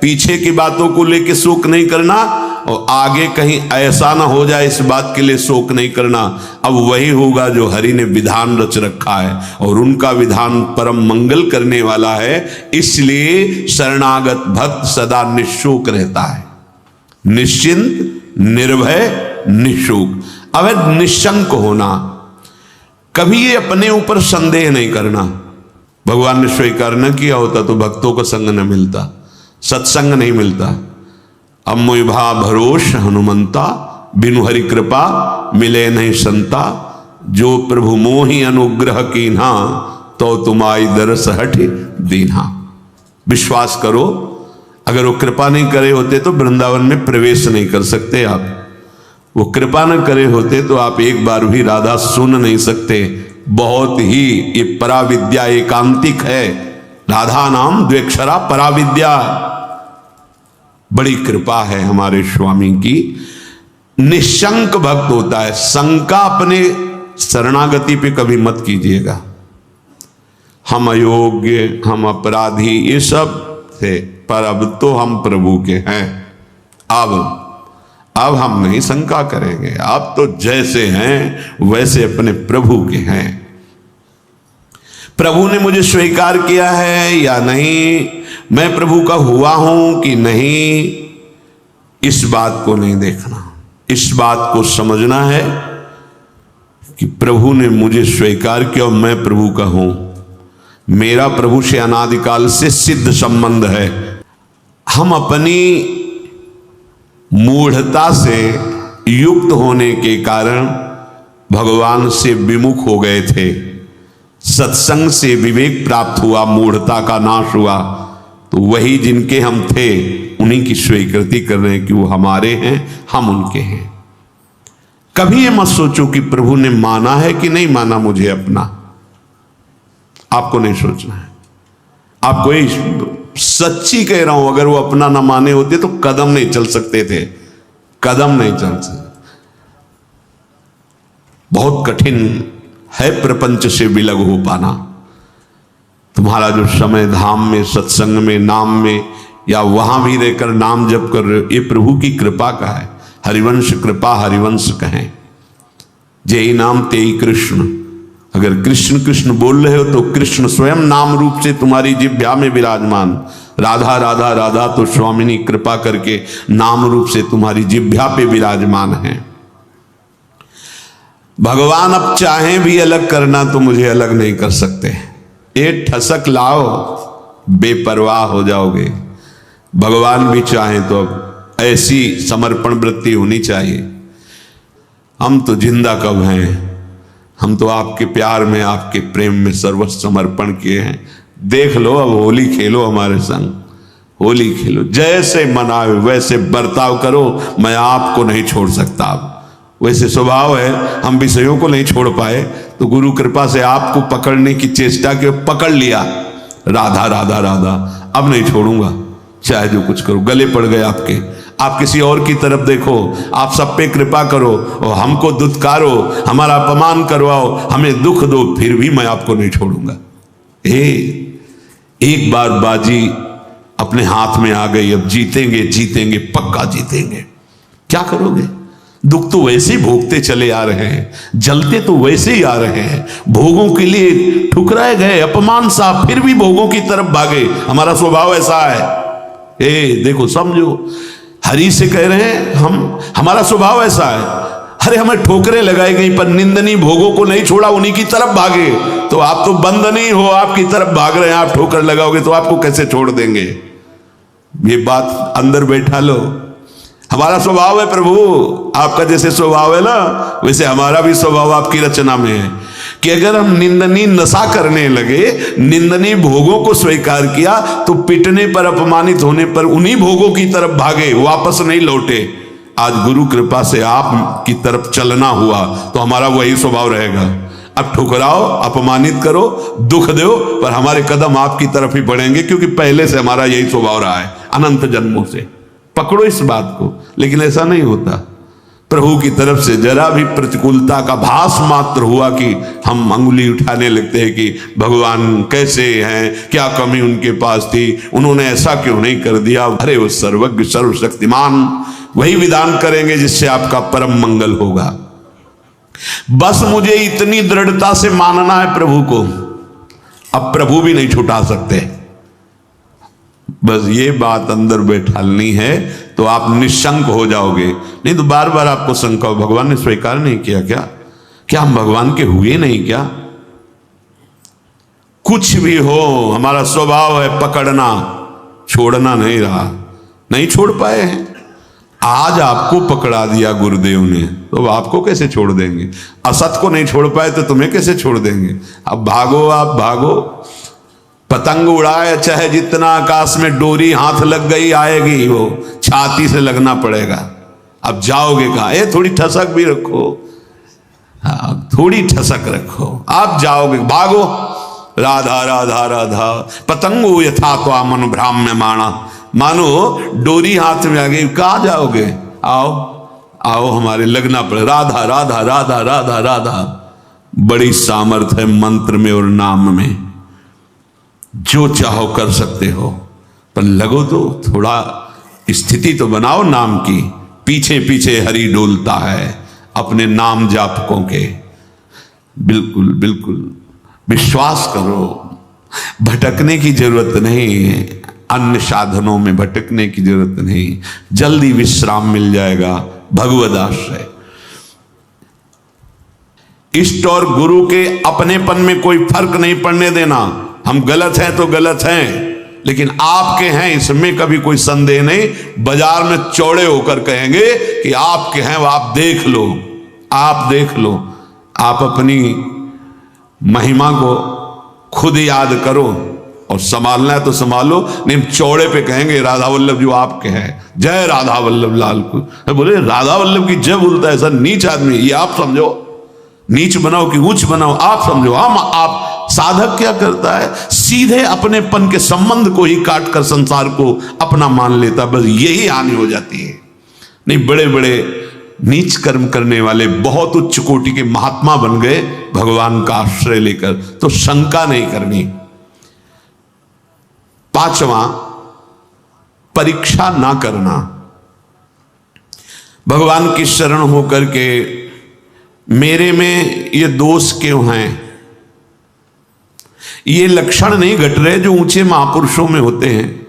पीछे की बातों को लेके शोक नहीं करना और आगे कहीं ऐसा ना हो जाए इस बात के लिए शोक नहीं करना। अब वही होगा जो हरि ने विधान रच रखा है और उनका विधान परम मंगल करने वाला है। इसलिए शरणागत भक्त सदा निशोक रहता है, निश्चिंत, निर्भय, निशोक। अब निशंक होना, कभी ये अपने ऊपर संदेह नहीं करना। भगवान ने स्वीकार न किया होता तो भक्तों को संग न मिलता, सत्संग नहीं मिलता। अम्मुभा भरोस हनुमंता, बिनु हरि कृपा मिले नहीं संता। जो प्रभु मोहि अनुग्रह कीन्हा, तो तुम्हारी दरस हट दीन्हा। विश्वास करो, अगर वो कृपा नहीं करे होते तो वृंदावन में प्रवेश नहीं कर सकते आप। वो कृपा न करे होते तो आप एक बार भी राधा सुन नहीं सकते। बहुत ही ये पराविद्या एकांतिक है। राधा नाम द्वेक्षरा पराविद्या। बड़ी कृपा है हमारे स्वामी की। निशंक भक्त होता है। शंका अपने शरणागति पे कभी मत कीजिएगा। हम अयोग्य, हम अपराधी, ये सब थे, पर अब तो हम प्रभु के हैं। अब हम नहीं शंका करेंगे। अब तो जैसे हैं वैसे अपने प्रभु के हैं। प्रभु ने मुझे स्वीकार किया है या नहीं, मैं प्रभु का हुआ हूं कि नहीं, इस बात को नहीं देखना। इस बात को समझना है कि प्रभु ने मुझे स्वीकार किया और मैं प्रभु का हूं। मेरा प्रभु से अनादिकाल से सिद्ध संबंध है। हम अपनी मूढ़ता से युक्त होने के कारण भगवान से विमुख हो गए थे। सत्संग से विवेक प्राप्त हुआ, मूढ़ता का नाश हुआ, तो वही जिनके हम थे उन्हीं की स्वीकृति कर रहे हैं कि वो हमारे हैं, हम उनके हैं। कभी ये मत सोचो कि प्रभु ने माना है कि नहीं माना मुझे अपना। आपको नहीं सोचना है। आपको सच्ची कह रहा हूं, अगर वो अपना ना माने होते तो कदम नहीं चल सकते थे, कदम नहीं चल सकते। बहुत कठिन है प्रपंच से विलग हो पाना। तुम्हारा जो समय धाम में, सत्संग में, नाम में, या वहां भी रहकर नाम जप कर रहे हो, ये प्रभु की कृपा का है। हरिवंश कृपा हरिवंश कहें। जय नाम तेई कृष्ण। अगर कृष्ण कृष्ण बोल रहे हो तो कृष्ण स्वयं नाम रूप से तुम्हारी जिह्वा में विराजमान। राधा राधा राधा तो स्वामिनी कृपा करके नाम रूप से तुम्हारी जिह्वा पे विराजमान है। भगवान अब चाहें भी अलग करना तो मुझे अलग नहीं कर सकते। एक ठसक लाओ, बेपरवाह हो जाओगे। भगवान भी चाहें तो अब ऐसी समर्पण वृत्ति होनी चाहिए। हम तो जिंदा कब हैं, हम तो आपके प्यार में, आपके प्रेम में सर्वस्व समर्पण किए हैं। देख लो, अब होली खेलो हमारे संग, होली खेलो। जैसे मनाओ वैसे बर्ताव करो, मैं आपको नहीं छोड़ सकता। अब वैसे स्वभाव है, हम विषयों को नहीं छोड़ पाए तो गुरु कृपा से आपको पकड़ने की चेष्टा की, पकड़ लिया। राधा राधा राधा, अब नहीं छोड़ूंगा, चाहे जो कुछ करो। गले पड़ गए आपके, आप किसी और की तरफ देखो, आप सब पे कृपा करो और हमको दुत्कारो, हमारा अपमान करवाओ, हमें दुख दो, फिर भी मैं आपको नहीं छोड़ूंगा। एक बार बाजी अपने हाथ में आ गई, अब जीतेंगे, जीतेंगे, पक्का जीतेंगे। क्या करोगे? दुख तो वैसे ही भोगते चले आ रहे हैं, जलते तो वैसे ही आ रहे हैं। भोगों के लिए ठुकराए गए, अपमान सा, फिर भी भोगों की तरफ भागे। हमारा स्वभाव ऐसा है। देखो, समझो, हरि से कह रहे हैं हमारा स्वभाव ऐसा है। अरे हमें ठोकरे लगाई गई पर निंदनीय भोगों को नहीं छोड़ा, उन्हीं की तरफ भागे। तो आप तो बंद नहीं हो, आपकी तरफ भाग रहे हैं। आप ठोकर लगाओगे तो आपको कैसे छोड़ देंगे? ये बात अंदर बैठा लो। हमारा स्वभाव है प्रभु, आपका जैसे स्वभाव है ना, वैसे हमारा भी स्वभाव आपकी रचना में है कि अगर हम निंदनीय नशा करने लगे, निंदनीय भोगों को स्वीकार किया, तो पिटने पर, अपमानित होने पर उन्हीं भोगों की तरफ भागे, वापस नहीं लौटे। आज गुरु कृपा से आप की तरफ चलना हुआ तो हमारा वही स्वभाव रहेगा। अब ठुकराओ, अपमानित करो, दुख दो, पर हमारे कदम आपकी तरफ ही बढ़ेंगे, क्योंकि पहले से हमारा यही स्वभाव रहा है, अनंत जन्मों से। पकड़ो इस बात को। लेकिन ऐसा नहीं होता। प्रभु की तरफ से जरा भी प्रतिकूलता का भास मात्र हुआ कि हम अंगुली उठाने लगते हैं कि भगवान कैसे हैं, क्या कमी उनके पास थी, उन्होंने ऐसा क्यों नहीं कर दिया। अरे वो सर्वज्ञ सर्वशक्तिमान वही विधान करेंगे जिससे आपका परम मंगल होगा। बस मुझे इतनी दृढ़ता से मानना है प्रभु को, अब प्रभु भी नहीं छुटा सकते। बस ये बात अंदर बैठालनी है तो आप निशंक हो जाओगे। नहीं तो बार बार आपको शंका, भगवान ने स्वीकार नहीं किया क्या, क्या हम भगवान के हुए नहीं क्या। कुछ भी हो, हमारा स्वभाव है पकड़ना, छोड़ना नहीं रहा, नहीं छोड़ पाए हैं। आज आपको पकड़ा दिया गुरुदेव ने तो आपको कैसे छोड़ देंगे। असत को नहीं छोड़ पाए तो तुम्हें कैसे छोड़ देंगे। अब भागो, आप भागो, पतंग उड़ाए चाहे जितना आकाश में, डोरी हाथ लग गई आएगी, वो छाती से लगना पड़ेगा। अब जाओगे कहाँ। ये थोड़ी ठसक भी रखो, हाँ थोड़ी ठसक रखो, आप जाओगे, भागो। राधा राधा राधा पतंगो यथा तो मन भ्राम्य माना, मानो डोरी हाथ में आ गई, कहाँ जाओगे। आओ आओ, हमारे लगना पड़े। राधा राधा राधा राधा राधा, बड़ी सामर्थ है मंत्र में और नाम में, जो चाहो कर सकते हो, पर लगो तो थोड़ा स्थिति तो बनाओ नाम की। पीछे पीछे हरि डोलता है अपने नाम जापकों के। बिल्कुल बिल्कुल विश्वास करो, भटकने की जरूरत नहीं है, अन्य साधनों में भटकने की जरूरत नहीं, जल्दी विश्राम मिल जाएगा भगवद आश्रय। इष्ट और गुरु के अपनेपन में कोई फर्क नहीं पड़ने देना। हम गलत हैं तो गलत हैं, लेकिन आपके हैं इसमें कभी कोई संदेह नहीं। बाजार में चौड़े होकर कहेंगे कि आपके हैं, वो आप देख लो, आप देख लो। आप अपनी महिमा को खुद याद करो और संभालना है तो संभालो, नहीं चौड़े पे कहेंगे राधा वल्लभ जो आपके हैं, जय राधा वल्लभ लाल को। बोले राधा वल्लभ की जय बोलता है ऐसा नीच आदमी, ये आप समझो। नीच बनाओ कि ऊंच बनाओ आप समझो। हम आप साधक क्या करता है, सीधे अपनेपन के संबंध को ही काट कर संसार को अपना मान लेता, बस यही हानि हो जाती है। नहीं, बड़े बड़े नीच कर्म करने वाले बहुत उच्च कोटि के महात्मा बन गए भगवान का आश्रय लेकर, तो शंका नहीं करनी। पांचवा, परीक्षा ना करना। भगवान की शरण होकर के मेरे में ये दोष क्यों हैं, ये लक्षण नहीं घट रहे जो ऊंचे महापुरुषों में होते हैं,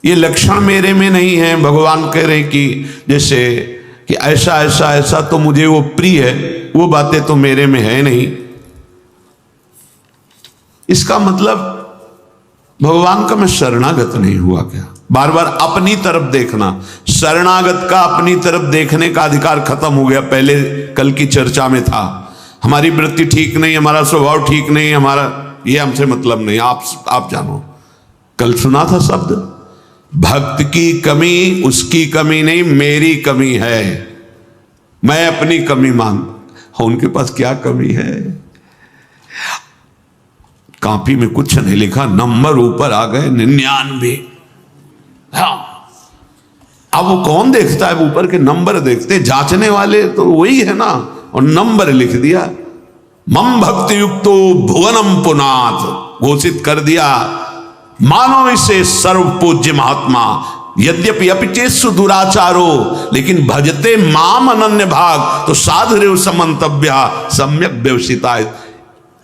ये लक्षण मेरे में नहीं है। भगवान कह रहे कि जैसे कि ऐसा ऐसा ऐसा तो मुझे वो प्रिय है, वो बातें तो मेरे में है नहीं। इसका मतलब भगवान का मैं शरणागत नहीं हुआ क्या। बार बार अपनी तरफ देखना, शरणागत का अपनी तरफ देखने का अधिकार खत्म हो गया। पहले कल की चर्चा में था, हमारी वृत्ति ठीक नहीं, हमारा स्वभाव ठीक नहीं, हमारा ये हमसे मतलब नहीं, आप जानो। कल सुना था शब्द, भक्त की कमी उसकी कमी नहीं, मेरी कमी है, मैं अपनी कमी मान। उनके पास क्या कमी है, कॉपी में कुछ नहीं लिखा, नंबर ऊपर आ गए 99। हाँ, अब वो कौन देखता है, ऊपर के नंबर देखते, जांचने वाले तो वही है ना, और नंबर लिख दिया। मम भक्ति युक्तो भुवनम पुनाथ घोषित कर दिया, मानो इसे सर्व पूज्य महात्मा। यद्यपि अपिचेसु दुराचारो, लेकिन भजते माम अनन्य भाग, तो साधुरेव समंतव्या सम्यक व्यवसिता।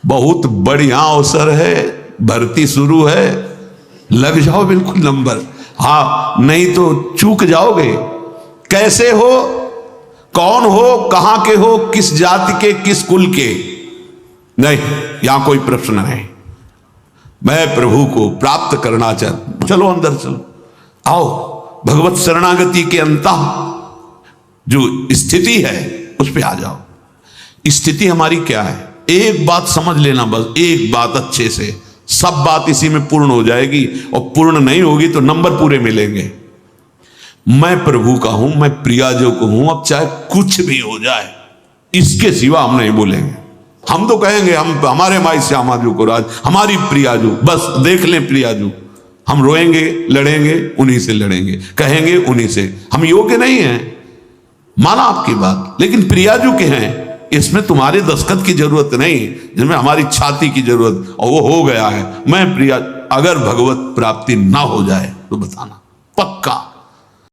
बहुत बढ़िया अवसर है, भर्ती शुरू है, लग जाओ बिल्कुल नंबर। हाँ, नहीं तो चूक जाओगे। कैसे हो, कौन हो, कहां के हो, किस जाति के, किस कुल के, नहीं, यहां कोई प्रश्न नहीं। मैं प्रभु को प्राप्त करना चाहता, चलो अंदर चलो, आओ। भगवत शरणागति के अंतः जो स्थिति है उस पे आ जाओ। स्थिति हमारी क्या है, एक बात समझ लेना, बस एक बात अच्छे से, सब बात इसी में पूर्ण हो जाएगी। और पूर्ण नहीं होगी तो नंबर पूरे मिलेंगे। मैं प्रभु का हूं, मैं प्रियाजो को हूं, अब चाहे कुछ भी हो जाए, इसके सिवा हम नहीं बोलेंगे। हम तो कहेंगे हम हमारे माई श्यामाजू को राज, हमारी प्रियाजू, बस देख लें प्रियाजू। हम रोएंगे, लड़ेंगे, उन्हीं से लड़ेंगे, कहेंगे उन्हीं से। हम योग्य नहीं हैं, माना आपकी बात, लेकिन प्रियाजू के हैं, इसमें तुम्हारे दस्तखत की जरूरत नहीं, जिसमें हमारी छाती की जरूरत, और वो हो गया है। मैं प्रिया, अगर भगवत प्राप्ति ना हो जाए तो बताना पक्का।